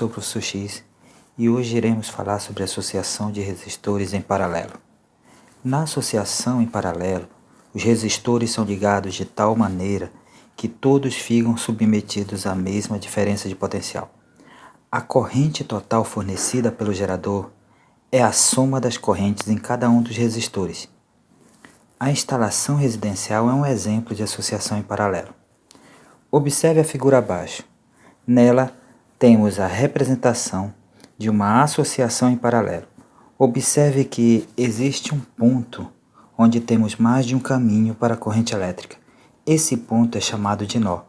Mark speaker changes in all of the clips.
Speaker 1: sou o professor X e hoje iremos falar sobre a associação de resistores em paralelo. Na associação em paralelo, os resistores são ligados de tal maneira que todos ficam submetidos à mesma diferença de potencial. A corrente total fornecida pelo gerador é a soma das correntes em cada um dos resistores. A instalação residencial é um exemplo de associação em paralelo. Observe a figura abaixo. Nela, temos a representação de uma associação em paralelo. Observe que existe um ponto onde temos mais de um caminho para a corrente elétrica. Esse ponto é chamado de nó.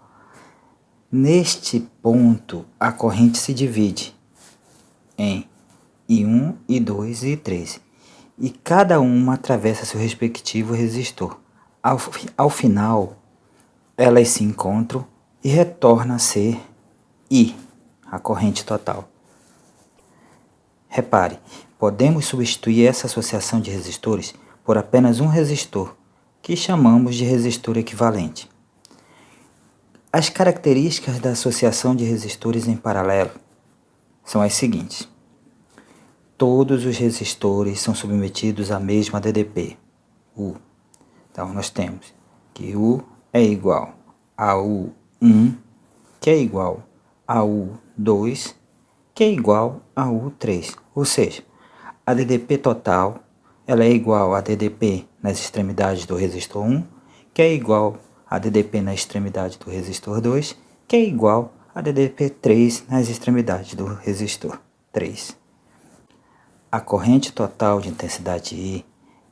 Speaker 1: Neste ponto, a corrente se divide em I1, I2 e I3, e cada uma atravessa seu respectivo resistor. Ao final, elas se encontram e retornam a ser I, a corrente total. Repare, podemos substituir essa associação de resistores por apenas um resistor, que chamamos de resistor equivalente. As características da associação de resistores em paralelo são as seguintes. Todos os resistores são submetidos à mesma DDP, U. Então, nós temos que U é igual a U1, que é igual a U2, que é igual a U3. Ou seja, a DDP total ela é igual a DDP nas extremidades do resistor 1, que é igual a DDP na extremidade do resistor 2, que é igual a DDP 3 nas extremidades do resistor 3. A corrente total de intensidade I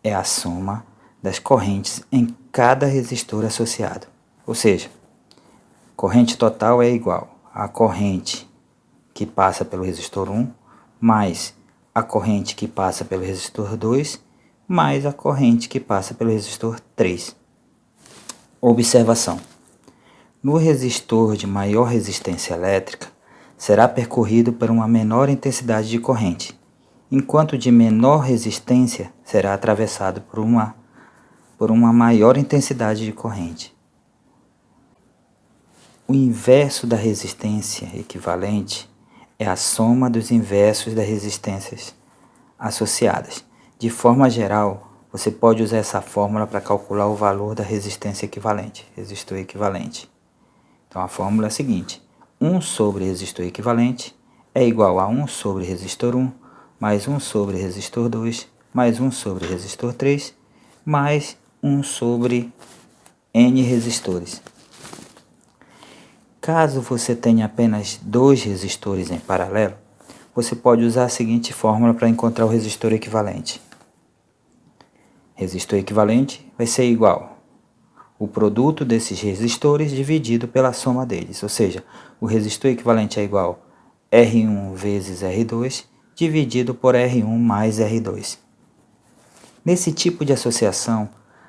Speaker 1: é a soma das correntes em cada resistor associado. Ou seja, corrente total é igual à corrente que passa pelo resistor 1, mais a corrente que passa pelo resistor 2, mais a corrente que passa pelo resistor 3. Observação. No resistor de maior resistência elétrica, será percorrido por uma menor intensidade de corrente, enquanto de menor resistência será atravessado por uma maior intensidade de corrente. O inverso da resistência equivalente é a soma dos inversos das resistências associadas. De forma geral, você pode usar essa fórmula para calcular o valor da resistência equivalente, resistor equivalente. Então, a fórmula é a seguinte: 1 sobre resistor equivalente é igual a 1 sobre resistor 1, mais 1 sobre resistor 2, mais 1 sobre resistor 3, mais 1 sobre N resistores. Caso você tenha apenas 2 resistores em paralelo, você pode usar a seguinte fórmula para encontrar o resistor equivalente. Resistor equivalente vai ser igual o produto desses resistores dividido pela soma deles, ou seja, o resistor equivalente é igual R1 vezes R2 dividido por R1 mais R2. Nesse tipo de associação,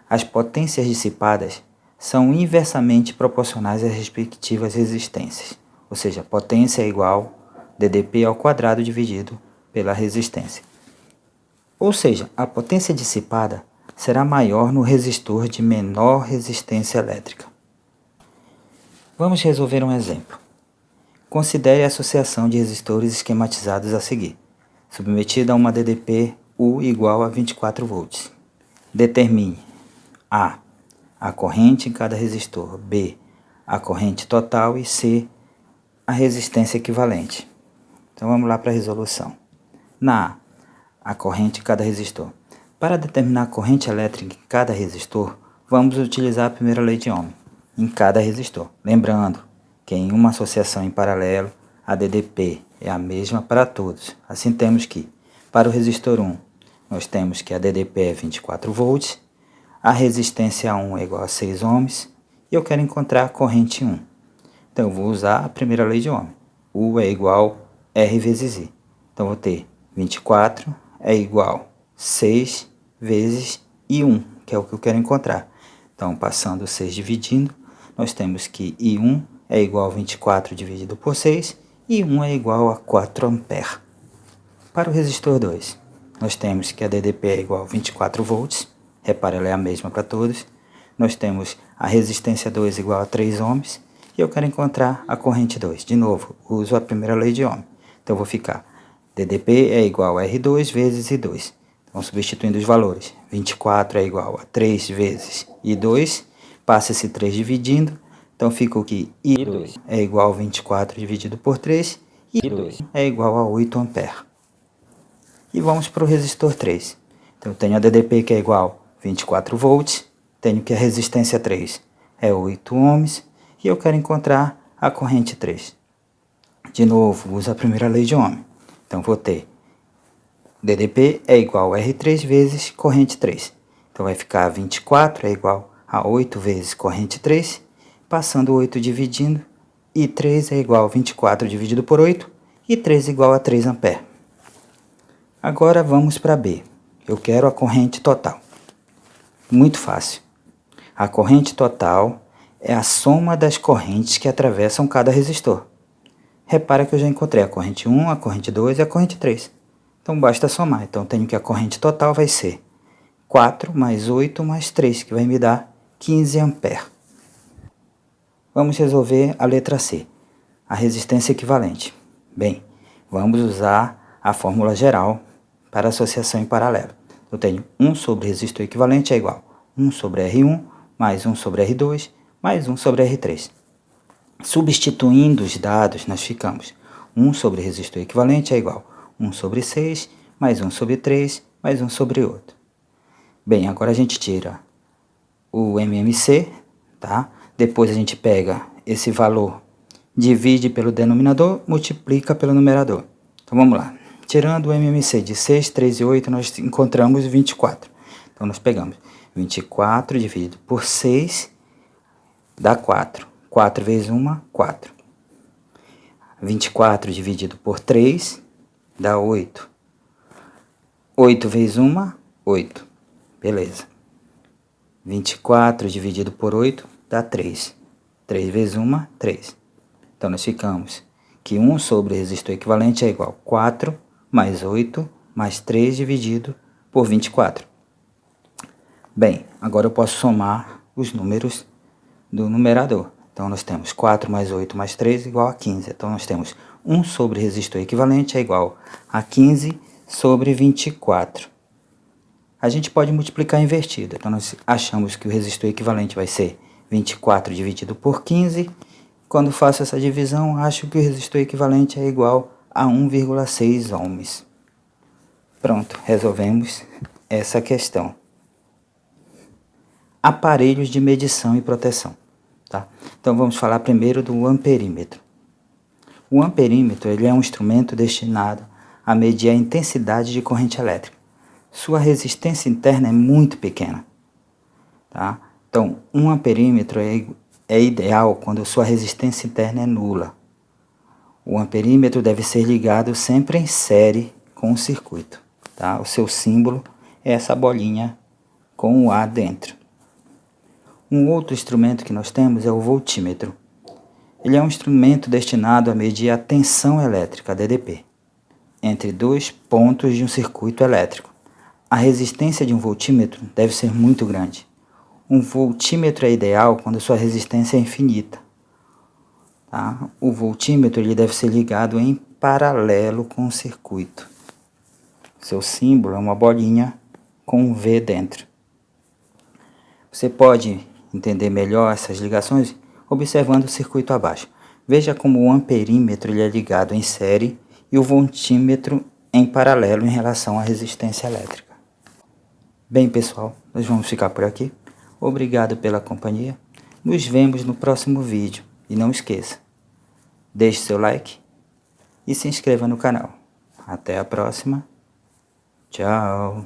Speaker 1: as potências dissipadas são inversamente proporcionais às respectivas resistências, ou seja, potência é igual DDP ao quadrado dividido pela resistência. Ou seja, a potência dissipada será maior no resistor de menor resistência elétrica. Vamos resolver um exemplo. Considere a associação de resistores esquematizados a seguir, submetida a uma DDP U igual a 24 volts. Determine a corrente em cada resistor, B, a corrente total e C, a resistência equivalente. Então vamos lá para a resolução. Na A corrente em cada resistor. Para determinar a corrente elétrica em cada resistor, vamos utilizar a primeira lei de Ohm em cada resistor. Lembrando que em uma associação em paralelo, a DDP é a mesma para todos. Assim temos que, para o resistor 1, nós temos que a DDP é 24 volts, a resistência 1 é igual a 6 ohms, e eu quero encontrar a corrente 1. Então eu vou usar a primeira lei de Ohm. U é igual a R vezes I. Então vou ter 24 é igual a 6 vezes I1, que é o que eu quero encontrar. Então, passando 6 dividindo, nós temos que I1 é igual a 24 dividido por 6, e I1 é igual a 4 amperes. Para o resistor 2, nós temos que a DDP é igual a 24 volts, repare, ela é a mesma para todos. Nós temos a resistência 2 igual a 3 ohms, e eu quero encontrar a corrente 2. De novo, uso a primeira lei de Ohm. Então, vou ficar DDP é igual a R2 vezes I2. Então, substituindo os valores, 24 é igual a 3 vezes I2, passa esse 3 dividindo, então fica o que I2 é igual a 24 dividido por 3, e I2 é igual a 8 ampere. E vamos para o resistor 3. Então, eu tenho a DDP que é igual a 24 volts, tenho que a resistência 3 é 8 ohms, e eu quero encontrar a corrente 3. De novo, uso a primeira lei de Ohm. Então, vou ter DDP é igual a R3 vezes corrente 3. Então, vai ficar 24 é igual a 8 vezes corrente 3, passando 8 dividindo, e 3 é igual a 24 dividido por 8, e 3 é igual a 3 ampere. Agora vamos para B. Eu quero a corrente total. Muito fácil. A corrente total é a soma das correntes que atravessam cada resistor. Repara que eu já encontrei a corrente 1, a corrente 2 e a corrente 3. Então, basta somar. Então, tenho que a corrente total vai ser 4 mais 8 mais 3, que vai me dar 15 ampere. Vamos resolver a letra C, a resistência equivalente. Bem, vamos usar a fórmula geral para associação em paralelo. Eu tenho 1 sobre resistor equivalente é igual a 1 sobre R1 mais 1 sobre R2 mais 1 sobre R3. Substituindo os dados, nós ficamos 1 sobre resistor equivalente é igual a 1 sobre 6, mais 1 sobre 3, mais 1 sobre 8. Bem, agora a gente tira o MMC, tá? Depois a gente pega esse valor, divide pelo denominador, multiplica pelo numerador. Então vamos lá. Tirando o MMC de 6, 3 e 8, nós encontramos 24. Então nós pegamos 24 dividido por 6, dá 4. 4 vezes 1, 4. 24 dividido por 3, dá 8. 8 vezes 1, 8. Beleza. 24 dividido por 8, dá 3. 3 vezes 1, 3. Então, nós ficamos que 1 sobre resistor equivalente é igual a 4 mais 8 mais 3 dividido por 24. Bem, agora eu posso somar os números do numerador. Então, nós temos 4 mais 8 mais 3 igual a 15. Então, nós temos 1 sobre resistor equivalente é igual a 15 sobre 24. A gente pode multiplicar invertido. Então, nós achamos que o resistor equivalente vai ser 24 dividido por 15. Quando faço essa divisão, acho que o resistor equivalente é igual a 1,6 ohms. Pronto, resolvemos essa questão. Aparelhos de medição e proteção. Tá? Então, vamos falar primeiro do amperímetro. O amperímetro ele é um instrumento destinado a medir a intensidade de corrente elétrica. Sua resistência interna é muito pequena. Tá? Então, um amperímetro é ideal quando sua resistência interna é nula. O amperímetro deve ser ligado sempre em série com o circuito. Tá? O seu símbolo é essa bolinha com o A dentro. Um outro instrumento que nós temos é o voltímetro. Ele é um instrumento destinado a medir a tensão elétrica, DDP, entre dois pontos de um circuito elétrico. A resistência de um voltímetro deve ser muito grande. Um voltímetro é ideal quando sua resistência é infinita. Tá? O voltímetro ele deve ser ligado em paralelo com o circuito. Seu símbolo é uma bolinha com um V dentro. Você pode entender melhor essas ligações observando o circuito abaixo. Veja como o amperímetro ele é ligado em série e o voltímetro em paralelo em relação à resistência elétrica. Bem, pessoal, nós vamos ficar por aqui. Obrigado pela companhia. Nos vemos no próximo vídeo. E não esqueça, deixe seu like e se inscreva no canal. Até a próxima. Tchau.